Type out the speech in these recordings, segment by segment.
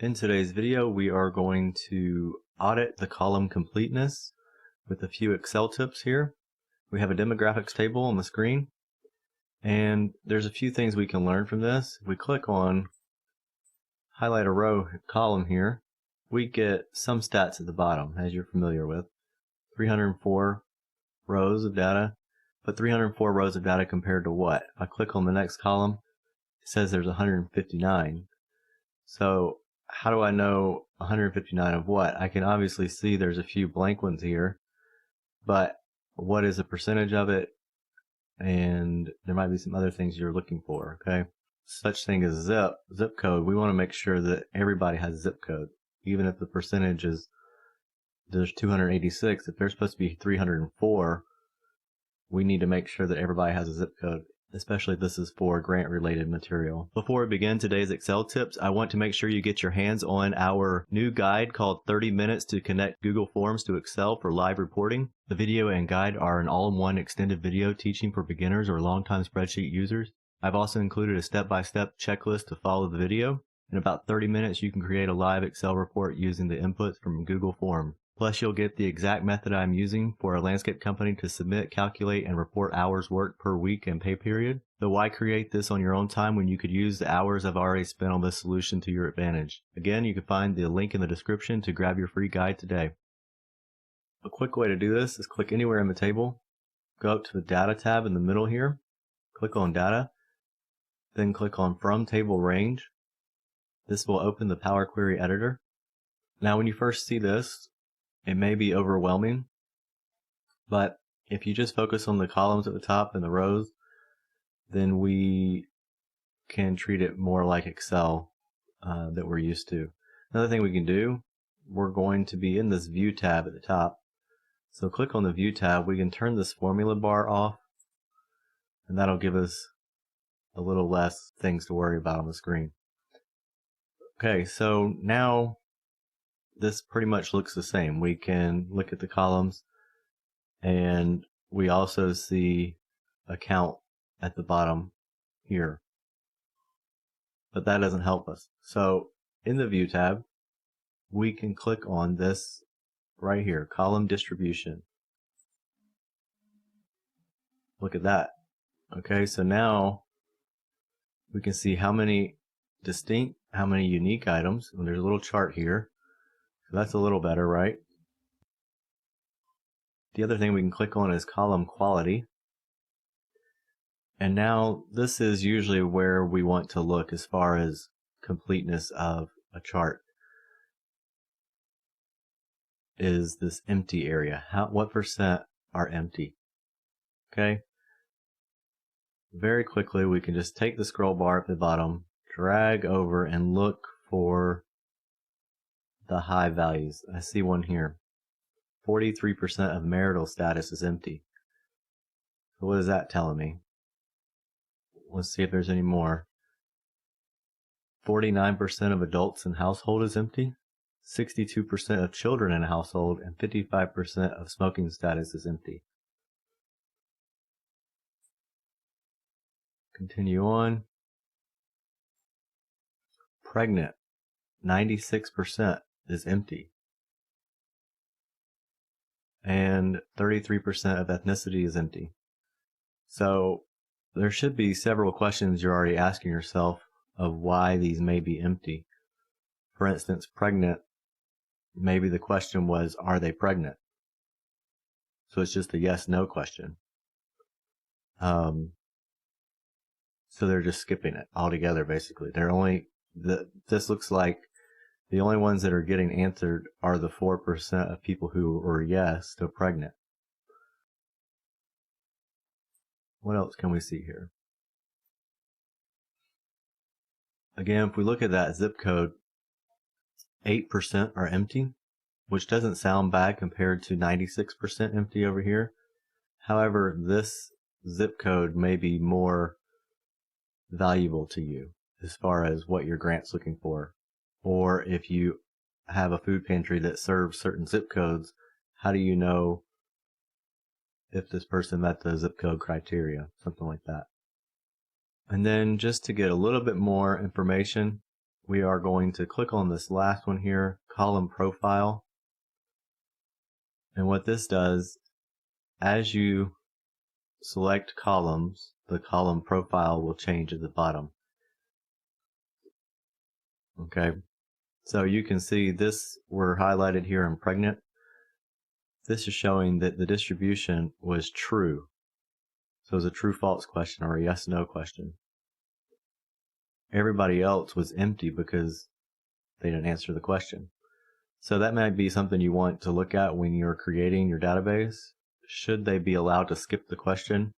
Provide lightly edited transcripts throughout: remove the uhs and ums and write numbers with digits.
In today's video, we are going to audit the column completeness with a few Excel tips here. We have a demographics table on the screen, and there's a few things we can learn from this. If we click on highlight a row column here, we get some stats at the bottom, as you're familiar with. 304 rows of data, but 304 rows of data compared to what? If I click on the next column, it says there's 159. So how do I know 159 of what? I can obviously see there's a few blank ones here, but what is the percentage of it? And there might be some other things you're looking for, okay? Such thing as zip code, we want to make sure that everybody has zip code. Even if the percentage is, there's 286, if there's supposed to be 304, we need to make sure that everybody has a zip code, especially if this is for grant-related material. Before we begin today's Excel tips, I want to make sure you get your hands on our new guide called 30 Minutes to Connect Google Forms to Excel for Live Reporting. The video and guide are an all-in-one extended video teaching for beginners or long-time spreadsheet users. I've also included a step-by-step checklist to follow the video. In about 30 minutes, you can create a live Excel report using the inputs from Google Forms. Plus, you'll get the exact method I'm using for a landscape company to submit, calculate, and report hours worked per week and pay period. So why create this on your own time when you could use the hours I've already spent on this solution to your advantage? Again, you can find the link in the description to grab your free guide today. A quick way to do this is click anywhere in the table, go up to the Data tab in the middle here, click on Data, then click on From Table Range. This will open the Power Query Editor. Now when you first see this, it may be overwhelming, but if you just focus on the columns at the top and the rows, then we can treat it more like Excel that we're used to. Another thing we can do, we're going to be in this View tab at the top. So click on the View tab, we can turn this formula bar off, and that'll give us a little less things to worry about on the screen. Okay, so now this pretty much looks the same. We can look at the columns, and we also see a count at the bottom here. But that doesn't help us. So in the View tab, we can click on this right here, Column Distribution. Look at that. Okay, so now we can see how many distinct, how many unique items, and there's a little chart here. So that's a little better, right? The other thing we can click on is Column Quality. And now this is usually where we want to look as far as completeness of a chart. Is this empty area? What percent are empty? Okay. Very quickly we can just take the scroll bar at the bottom, drag over and look for the high values. I see one here. 43% of marital status is empty. So what is that telling me? Let's see if there's any more. 49% of adults in household is empty. 62% of children in a household, and 55% of smoking status is empty. Continue on. Pregnant, 96% is empty. And 33% of ethnicity is empty. So there should be several questions you're already asking yourself of why these may be empty. For instance, pregnant, maybe the question was, are they pregnant? So it's just a yes-no question. So they're just skipping it altogether, basically. This looks like the only ones that are getting answered are the 4% of people who were yes to pregnant. What else can we see here? Again, if we look at that zip code, 8% are empty, which doesn't sound bad compared to 96% empty over here. However, this zip code may be more valuable to you as far as what your grant's looking for. Or if you have a food pantry that serves certain zip codes, how do you know if this person met the zip code criteria? Something like that. And then just to get a little bit more information, we are going to click on this last one here, column profile. And what this does, as you select columns, the column profile will change at the bottom. Okay, so you can see this, we're highlighted here in pregnant. This is showing that the distribution was true. So it was a true-false question or a yes-no question. Everybody else was empty because they didn't answer the question. So that might be something you want to look at when you're creating your database. Should they be allowed to skip the question,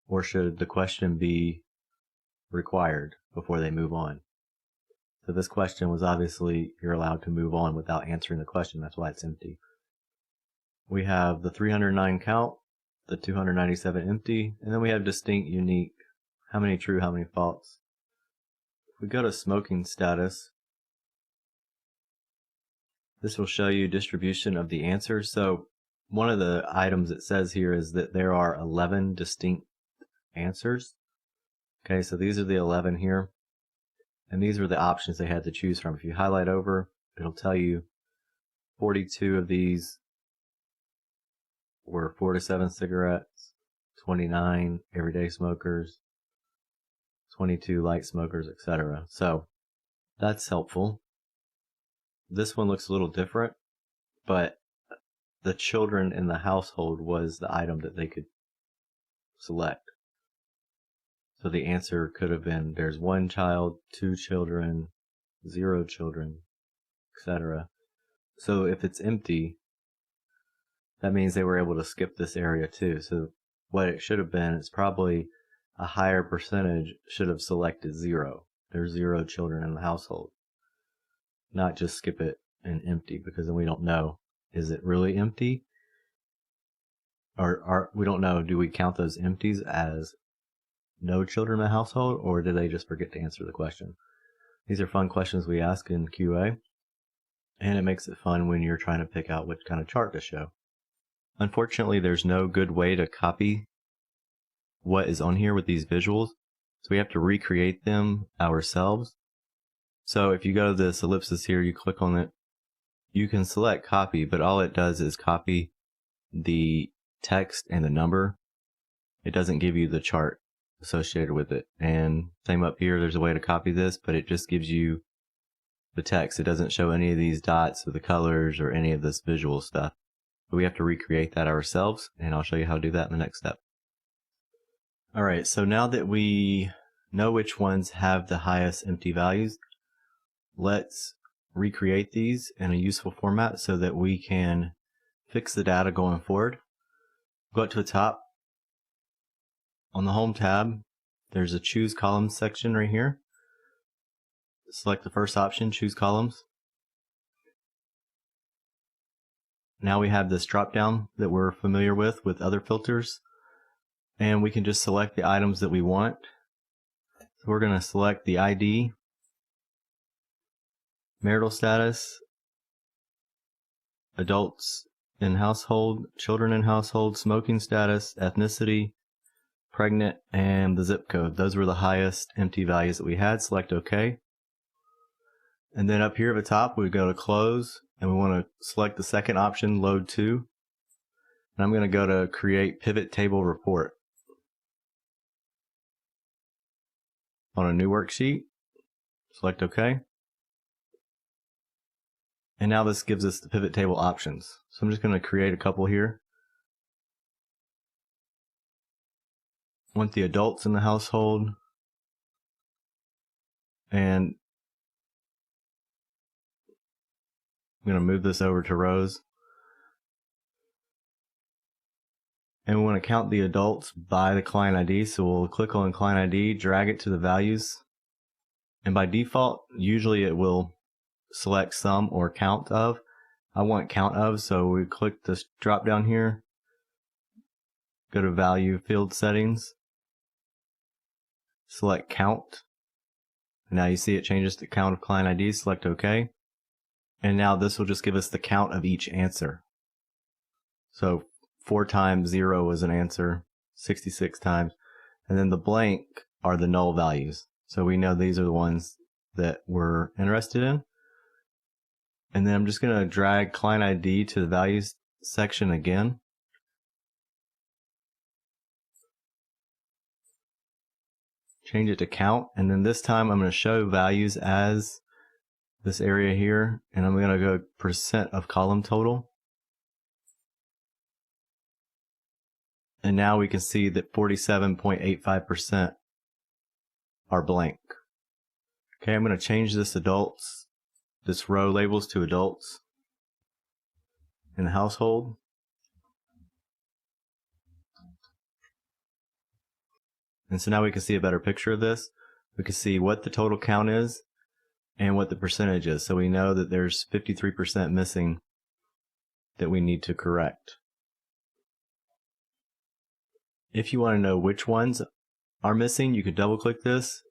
or should the question be required before they move on? So this question was obviously, you're allowed to move on without answering the question. That's why it's empty. We have the 309 count, the 297 empty, and then we have distinct, unique, how many true, how many false. If we go to smoking status, this will show you distribution of the answers. So one of the items it says here is that there are 11 distinct answers. Okay, so these are the 11 here, and these were the options they had to choose from. If you highlight over, it'll tell you 42 of these were 4 to 7 cigarettes, 29 everyday smokers, 22 light smokers, etc. So that's helpful. This one looks a little different, but the children in the household was the item that they could select. So the answer could have been there's 1 child, 2 children, 0 children, etc. So if it's empty, that means they were able to skip this area too. So what it should have been is probably a higher percentage should have selected 0. There's 0 children in the household. Not just skip it and empty, because then we don't know, is it really empty? Or we don't know, do we count those empties as no children in the household, or did they just forget to answer the question? These are fun questions we ask in QA, and it makes it fun when you're trying to pick out what kind of chart to show. Unfortunately, there's no good way to copy what is on here with these visuals, so we have to recreate them ourselves. So if you go to this ellipsis here, you click on it, you can select copy, but all it does is copy the text and the number. It doesn't give you the chart associated with it. And same up here, there's a way to copy this, but it just gives you the text. It doesn't show any of these dots or the colors or any of this visual stuff. But we have to recreate that ourselves, and I'll show you how to do that in the next step. Alright, so now that we know which ones have the highest empty values, let's recreate these in a useful format so that we can fix the data going forward. Go up to the top. On the Home tab, there's a Choose Columns section right here. Select the first option, Choose Columns. Now we have this drop down that we're familiar with other filters, and we can just select the items that we want. So we're going to select the ID, marital status, adults in household, children in household, smoking status, ethnicity, pregnant, and the zip code. Those were the highest empty values that we had. Select OK. And then up here at the top, we go to Close, and we want to select the second option, Load To. And I'm going to go to Create Pivot Table Report. On a new worksheet, select OK. And now this gives us the pivot table options. So I'm just going to create a couple here. I want the adults in the household, and I'm going to move this over to rows. And we want to count the adults by the client ID, so we'll click on client ID, drag it to the values, and by default, usually it will select sum or count of. I want count of, so we click this drop down here, go to value field settings, select count. Now you see it changes to count of client ID, select OK. And now this will just give us the count of each answer. So 4 times 0 was an answer, 66 times. And then the blank are the null values. So we know these are the ones that we're interested in. And then I'm just going to drag client ID to the values section again. Change it to count, and then this time I'm going to show values as this area here, and I'm going to go percent of column total. And now we can see that 47.85% are blank. Okay, I'm going to change this row labels to adults in the household. And so now we can see a better picture of this. We can see what the total count is and what the percentage is. So we know that there's 53% missing that we need to correct. If you want to know which ones are missing, you could double click this.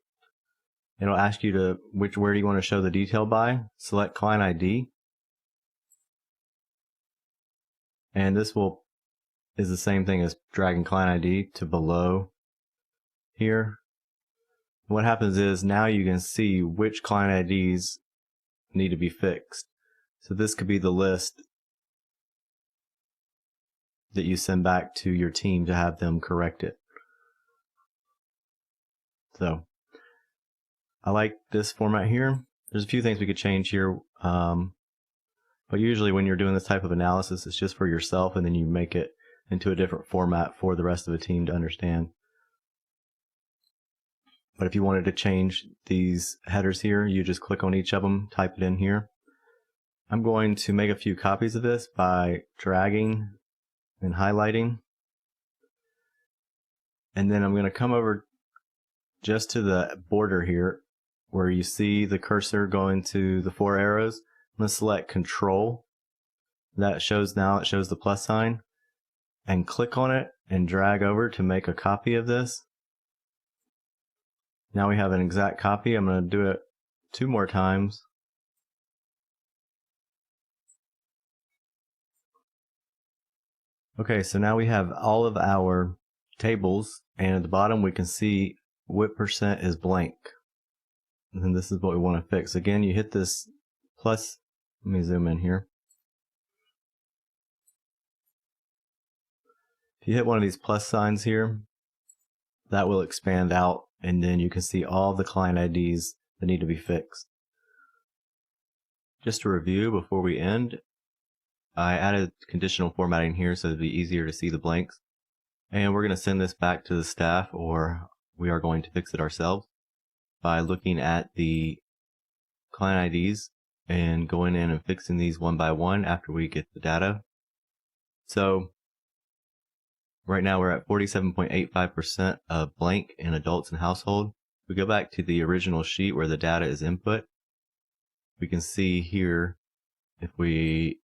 It'll ask you to where do you want to show the detail by. Select client ID. And this is the same thing as dragging client ID to below here. What happens is now you can see which client IDs need to be fixed. So this could be the list that you send back to your team to have them correct it. So I like this format here. There's a few things we could change here, but usually when you're doing this type of analysis, it's just for yourself, and then you make it into a different format for the rest of the team to understand. But if you wanted to change these headers here, you just click on each of them, type it in here. I'm going to make a few copies of this by dragging and highlighting. And then I'm going to come over just to the border here where you see the cursor going to the 4 arrows. I'm going to select Control. It shows the plus sign. And click on it and drag over to make a copy of this. Now we have an exact copy. I'm going to do it 2 more times. Okay, so now we have all of our tables, and at the bottom we can see what percent is blank. And then this is what we want to fix. Again, you hit this plus. Let me zoom in here. If you hit one of these plus signs here, that will expand out, and then you can see all the client IDs that need to be fixed. Just to review before we end, I added conditional formatting here so it'd be easier to see the blanks. And we're going to send this back to the staff, or we are going to fix it ourselves by looking at the client IDs and going in and fixing these one by one after we get the data. So right now we're at 47.85% of blank in adults and household. We go back to the original sheet where the data is input. We can see here, if we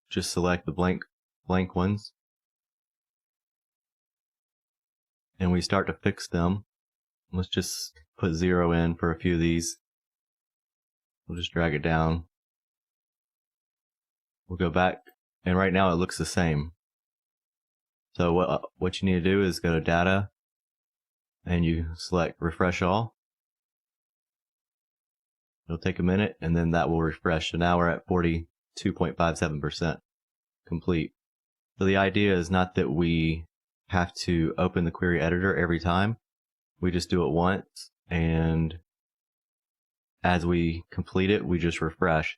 just select the blank ones and we start to fix them. Let's just put 0 in for a few of these. We'll just drag it down. We'll go back, and right now it looks the same. So what you need to do is go to Data, and you select Refresh All. It'll take a minute, and then that will refresh. So now we're at 42.57% complete. So the idea is not that we have to open the query editor every time. We just do it once, and as we complete it, we just refresh.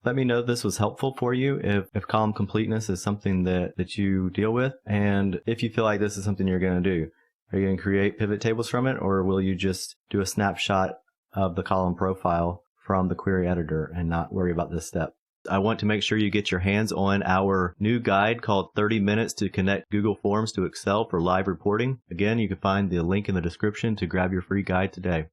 Let me know if this was helpful for you, if column completeness is something that you deal with, and if you feel like this is something you're going to do. Are you going to create pivot tables from it, or will you just do a snapshot of the column profile from the query editor and not worry about this step? I want to make sure you get your hands on our new guide called 30 Minutes to Connect Google Forms to Excel for Live Reporting. Again, you can find the link in the description to grab your free guide today.